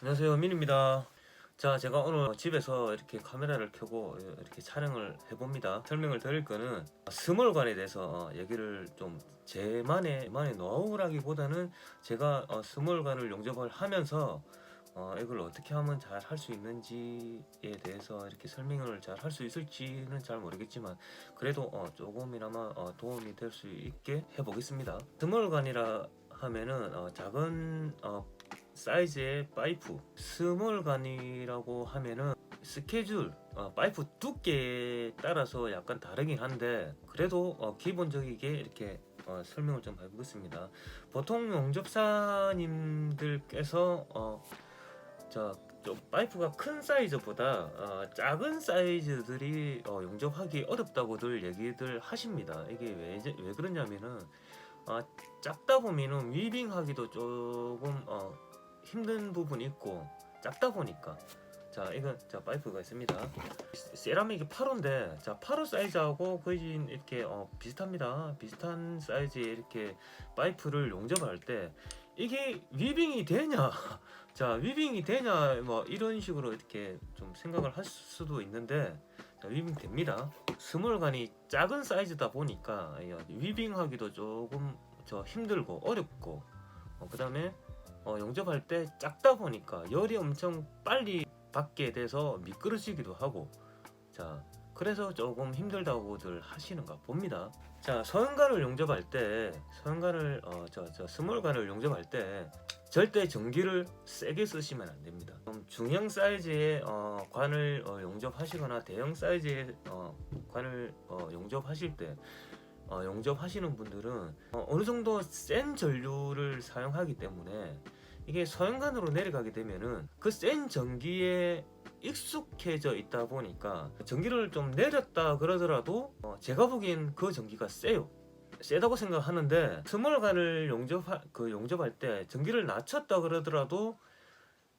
안녕하세요, 민입니다. 자, 제가 오늘 집에서 이렇게 카메라를 켜고 이렇게 촬영을 해봅니다. 설명을 드릴 거는 스몰관에 대해서 얘기를 좀 제만의 노하우라기보다는 제가 스몰관을 용접을 하면서 이걸 어떻게 하면 잘 할 수 있는지에 대해서 이렇게 설명을 잘 할 수 있을지는 잘 모르겠지만 그래도 조금이나마 도움이 될 수 있게 해보겠습니다. 스몰관이라 하면은 작은 사이즈의 파이프, 스몰관이라고 하면은 스케줄 파이프 두께에 따라서 약간 다르긴 한데 그래도 기본적이게 이렇게 설명을 좀 해보겠습니다. 보통 용접사님들께서 좀 파이프가 큰 사이즈보다 작은 사이즈들이 용접하기 어렵다고들 얘기들 하십니다. 이게 왜 그러냐면은 작다 보면은 위빙하기도 조금 힘든 부분이 있고 작다 보니까 자 이건 파이프가 있습니다. 세라믹이 8호인데 자 8호 사이즈하고 거의 이렇게 비슷합니다. 비슷한 사이즈의 이렇게 파이프를 용접할 때 이게 위빙이 되냐 자 위빙이 되냐 뭐 이런 식으로 이렇게 좀 생각을 할 수도 있는데 자, 위빙 됩니다. 스몰관이 작은 사이즈다 보니까 위빙하기도 조금 힘들고 어렵고 그 다음에 용접할 때 작다 보니까 열이 엄청 빨리 받게 돼서 미끄러지기도 하고 자 그래서 조금 힘들다고들 하시는가 봅니다. 자 서연관을 용접할 때 스몰관을 용접할 때 절대 전기를 세게 쓰시면 안 됩니다. 중형 사이즈의 관을 용접하시거나 대형 사이즈의 관을 용접하실 때 용접하시는 분들은 어느 정도 센 전류를 사용하기 때문에 이게 서연관으로 내려가게 되면은 그 센 전기에 익숙해져 있다 보니까 전기를 좀 내렸다 그러더라도 제가 보기엔 그 전기가 세다고 생각하는데 스몰관을 용접할 때 전기를 낮췄다 그러더라도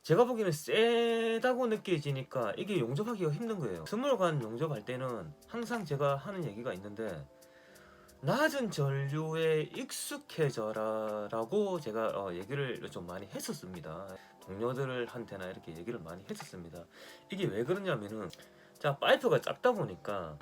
제가 보기에는 세다고 느껴지니까 이게 용접하기가 힘든 거예요. 스몰관 용접할 때는 항상 제가 하는 얘기가 있는데 낮은 전류에 익숙해져라 라고 제가 얘기를 좀 많이 했었습니다. 동료들한테나 이렇게 얘기를 많이 했었습니다. 이게 왜 그러냐면은 자 파이프가 작다 보니까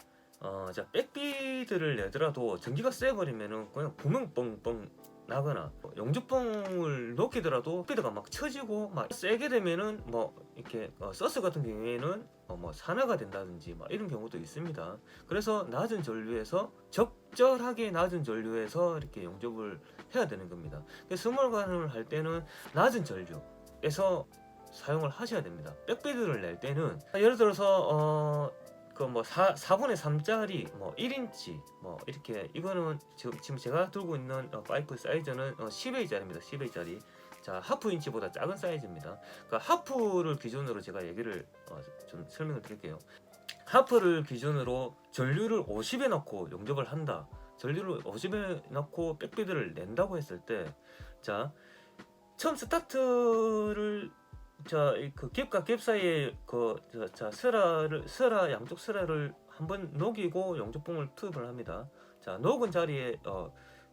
자 백비드를 내더라도 전기가 세버리면은 그냥 구멍 뻥뻥 나거나 용접봉을 놓기더라도 스피드가 막 처지고 막 세게 되면은 뭐 이렇게 서스 같은 경우에는 뭐 산화가 된다든지 막 이런 경우도 있습니다. 그래서 낮은 전류에서 적절하게 낮은 전류에서 이렇게 용접을 해야 되는 겁니다. 스몰관을 할 때는 낮은 전류에서 사용을 하셔야 됩니다. 백비드를 낼 때는 예를 들어서 그 뭐 4분의 3짜리 뭐 1인치 뭐 이렇게 이거는 지금 제가 들고 있는 파이프 사이즈는 10A짜리입니다. 10A짜리. 자, 하프 인치보다 작은 사이즈입니다. 그러니까 하프를 기준으로 제가 얘기를 좀 설명을 드릴게요. 하프를 기준으로 전류를 50에 넣고 용접을 한다. 전류를 50에 넣고 백비드를 낸다고 했을 때 자, 처음 스타트를 그 갭과 갭 사이에 스라 양쪽 스라를 한번 녹이고 용접봉을 투입을 합니다. 자 녹은 자리에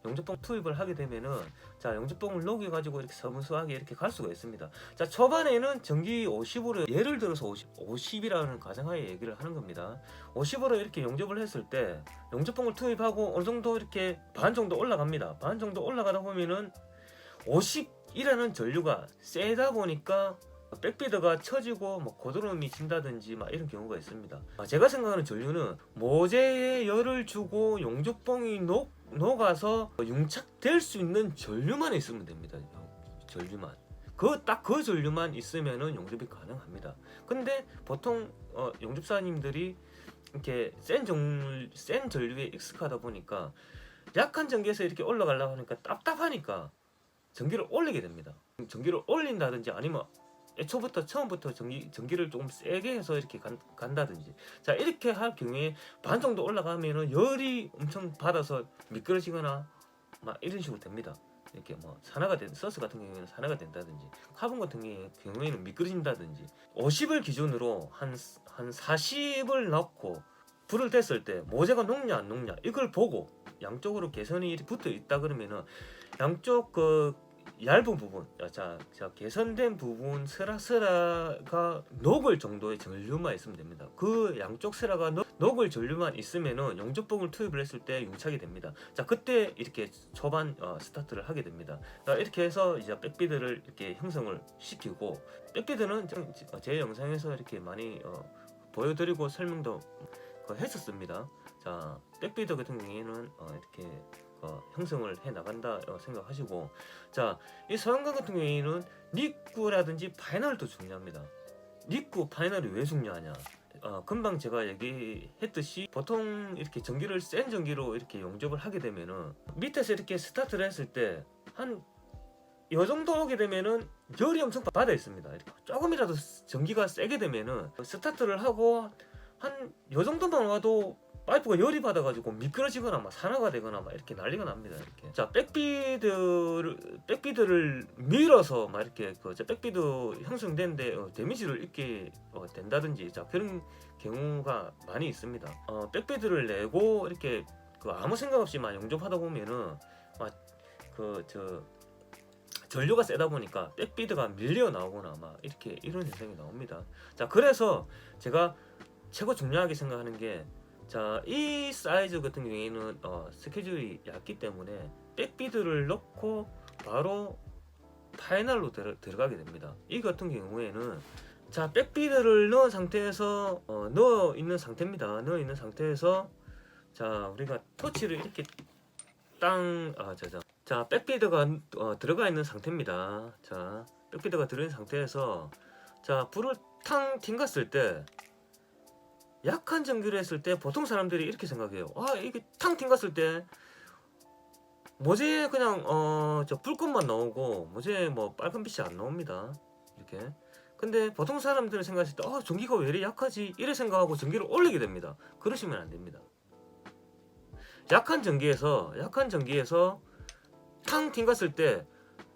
용접봉 투입을 하게 되면은 자 용접봉을 녹여 가지고 이렇게 서무스하게 이렇게 갈 수가 있습니다. 자 초반에는 전기 50으로 예를 들어서 50이라는 가정하에 얘기를 하는 겁니다. 50으로 이렇게 용접을 했을 때 용접봉을 투입하고 어느 정도 이렇게 반 정도 올라갑니다. 반 정도 올라가다 보면은 50이라는 전류가 세다 보니까 백비드가 처지고 뭐 고드름이 진다든지 막 이런 경우가 있습니다. 제가 생각하는 전류는 모재에 열을 주고 용접봉이 녹아서 융착될 수 있는 전류만 있으면 됩니다. 전류만. 그 전류만 있으면은 용접이 가능합니다. 근데 보통 용접사님들이 이렇게 센 전류에 익숙하다 보니까 약한 전기에서 이렇게 올라가려고 하니까 답답하니까 전기를 올리게 됩니다. 전기를 올린다든지 아니면 처음부터 전기를 조금 세게 해서 이렇게 간다든지 자 이렇게 할 경우에 반 정도 올라가면은 열이 엄청 받아서 미끄러지거나 막 이런 식으로 됩니다. 이렇게 뭐 서스 같은 경우에는 산화가 된다든지 카본 같은 경우에는 미끄러진다든지 50을 기준으로 한 40을 넣고 불을 뗐을 때 모재가 녹냐 안 녹냐 이걸 보고 양쪽으로 개선이 붙어 있다 그러면은 양쪽 얇은 부분, 자 개선된 부분 스라스라가 녹을 정도의 전류만 있으면 됩니다. 그 양쪽 스라가 녹을 전류만 있으면은 용접봉을 투입을 했을 때 융착이 됩니다. 자 그때 이렇게 초반 스타트를 하게 됩니다. 자, 이렇게 해서 이제 백비드를 이렇게 형성을 시키고, 백비드는 제 영상에서 이렇게 많이 보여드리고 설명도 했었습니다. 자 백비드 같은 경우에는 이렇게 형성을 해 나간다 생각하시고, 자 이 소형관 같은 경우에는 니꾸라든지 파이널도 중요합니다. 니꾸 파이널이 왜 중요하냐? 금방 제가 얘기했듯이 보통 이렇게 전기를 센 전기로 이렇게 용접을 하게 되면은 밑에서 이렇게 스타트를 했을 때 한 요 정도 오게 되면은 열이 엄청 받아 있습니다. 이렇게 조금이라도 전기가 세게 되면은 스타트를 하고 한 요 정도만 와도 파이프가 열이 받아가지고 미끄러지거나 막 산화가 되거나 막 이렇게 난리가 납니다. 이렇게 자 백비드를 밀어서 막 이렇게 백비드 형성된데 데미지를 입게 된다든지, 자 그런 경우가 많이 있습니다. 백비드를 내고 이렇게 아무 생각 없이 막 용접하다 보면은 막 전류가 세다 보니까 백비드가 밀려 나오거나 막 이렇게 이런 현상이 나옵니다. 자 그래서 제가 최고 중요하게 생각하는 게, 자 이 사이즈 같은 경우에는 스케줄이 얇기 때문에 백비드를 넣고 바로 파이널로 들어가게 됩니다. 이 같은 경우에는 자 백비드를 넣은 상태에서 넣어 있는 상태입니다. 넣어 있는 상태에서 자 우리가 토치를 이렇게 자 백비드가 들어가 있는 상태입니다. 자 백비드가 들어있는 상태에서 자 불을 탕 튕겼을 때, 약한 전기를 했을 때 보통 사람들이 이렇게 생각해요. 이게 탕 튕겼을 때 모재에 그냥 저 불꽃만 나오고 모재에 뭐 빨간 빛이 안 나옵니다. 이렇게. 근데 보통 사람들은 생각했을 때 전기가 왜 이렇게 약하지? 이래 생각하고 전기를 올리게 됩니다. 그러시면 안 됩니다. 약한 전기에서 탕 튕겼을 때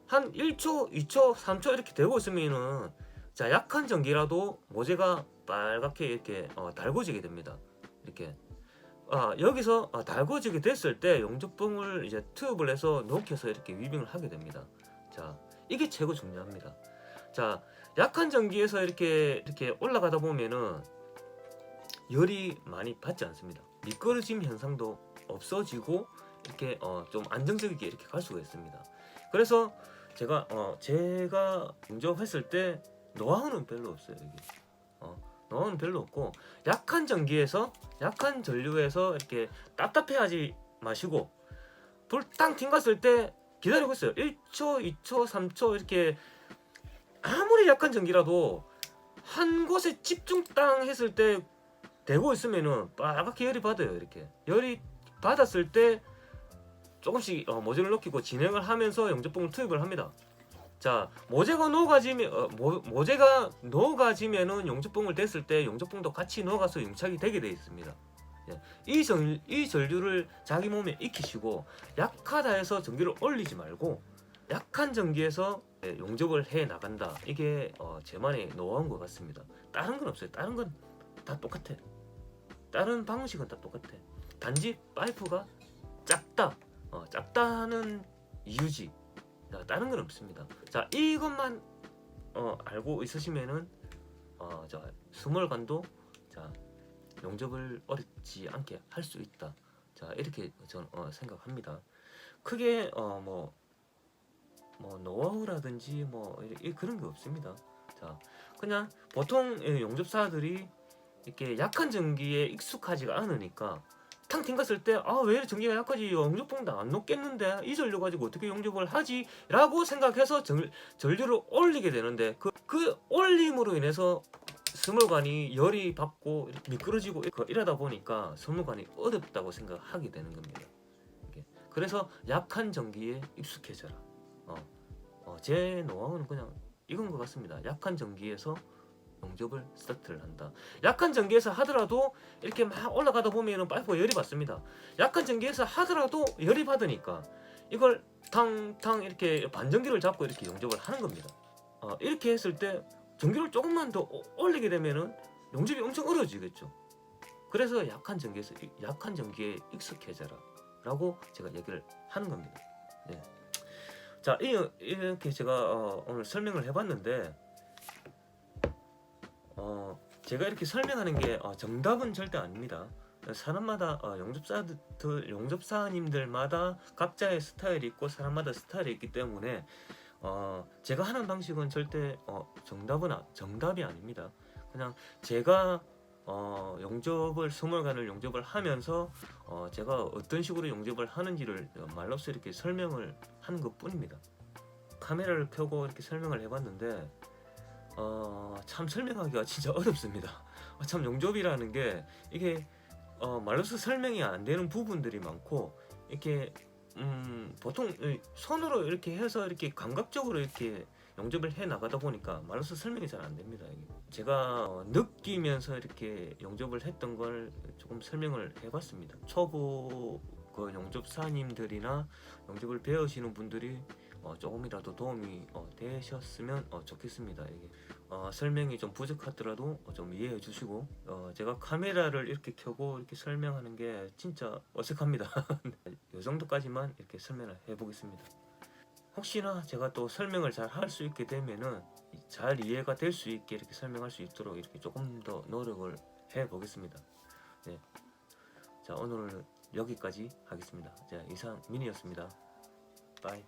한 1초, 2초, 3초 이렇게 되고 있으면은 자 약한 전기라도 모재가 빨갛게 이렇게 달궈지게 됩니다. 이렇게 여기서 달궈지게 됐을 때 용접봉을 이제 투입을 해서 녹여서 이렇게 위빙을 하게 됩니다. 자 이게 최고 중요합니다. 자 약한 전기에서 이렇게 올라가다 보면은 열이 많이 받지 않습니다. 미끄러짐 현상도 없어지고 이렇게 좀 안정적이게 이렇게 갈 수가 있습니다. 그래서 제가 용접했을 때 노하우는 별로 없어요. 여기 노하우는 별로 없고, 약한 전기에서 약한 전류에서 이렇게 답답해하지 마시고 불 땅 튕겼을 때 기다리고 있어요. 1초, 2초, 3초 이렇게. 아무리 약한 전기라도 한 곳에 집중 땅 했을 때 되고 있으면은 빨갛게 열이 받아요. 이렇게 열이 받았을 때 조금씩 모재를 넣기고 진행을 하면서 용접봉을 투입을 합니다. 자 모재가 녹아지면은 용접봉을 댔을 때 용접봉도 같이 녹아서 융착이 되게 되어 있습니다. 이 전류를 자기 몸에 익히시고, 약하다 해서 전기를 올리지 말고 약한 전기에서 용접을 해 나간다. 이게 제만의 노하우인 것 같습니다. 다른 건 없어요. 다른 건 다 똑같아. 다른 방식은 다 똑같아. 단지 파이프가 작다는 이유지. 다른 건 없습니다. 자 이것만 알고 있으시면은 스몰관도 용접을 어렵지 않게 할 수 있다. 자 이렇게 저는 생각합니다. 크게 뭐 노하우라든지 그런 게 없습니다. 자 그냥 보통 용접사들이 이렇게 약한 전기에 익숙하지가 않으니까 탕 튕겼을 때 왜 이렇게 전기가 약하지? 용접봉도 안 녹겠는데 이 전류 가지고 어떻게 용접을 하지? 라고 생각해서 전류를 올리게 되는데 그 올림으로 인해서 스몰관이 열이 받고 이렇게 미끄러지고 이러다 보니까 스몰관이 어렵다고 생각하게 되는 겁니다. 그래서 약한 전기에 익숙해져라. 제 노하우는 그냥 이건 것 같습니다. 약한 전기에서 용접을 스타트를 한다. 약한 전기에서 하더라도 이렇게 막 올라가다 보면은 파이프가 열이 받습니다. 약한 전기에서 하더라도 열이 받으니까 이걸 탕탕 이렇게 반전기를 잡고 이렇게 용접을 하는 겁니다. 이렇게 했을 때 전기를 조금만 더 올리게 되면은 용접이 엄청 어려워지겠죠. 그래서 약한 전기에 익숙해져라 라고 제가 얘기를 하는 겁니다. 네. 자, 이렇게 제가 오늘 설명을 해봤는데 제가 이렇게 설명하는 게 정답은 절대 아닙니다. 사람마다 용접사님들마다 각자의 스타일이 있고 사람마다 스타일이 있기 때문에 제가 하는 방식은 절대 정답이 아닙니다. 그냥 제가 용접을 20간을 용접을 하면서 제가 어떤 식으로 용접을 하는지를 말로써 이렇게 설명을 하는 것뿐입니다. 카메라를 켜고 이렇게 설명을 해봤는데 참 설명하기가 진짜 어렵습니다. 참 용접이라는 게 이게 말로써 설명이 안 되는 부분들이 많고 이렇게 보통 손으로 이렇게 해서 이렇게 감각적으로 이렇게 용접을 해 나가다 보니까 말로써 설명이 잘 안 됩니다. 이게. 제가 느끼면서 이렇게 용접을 했던 걸 조금 설명을 해봤습니다. 초보 그 용접사님들이나 용접을 배우시는 분들이 조금이라도 도움이 되셨으면 좋겠습니다. 이게 설명이 좀 부족하더라도 좀 이해해 주시고 제가 카메라를 이렇게 켜고 이렇게 설명하는 게 진짜 어색합니다. 이 정도까지만 이렇게 설명을 해보겠습니다. 혹시나 제가 또 설명을 잘 할 수 있게 되면은 잘 이해가 될 수 있게 이렇게 설명할 수 있도록 이렇게 조금 더 노력을 해 보겠습니다. 네. 자, 오늘은 여기까지 하겠습니다. 자, 이상 미니였습니다. 바이.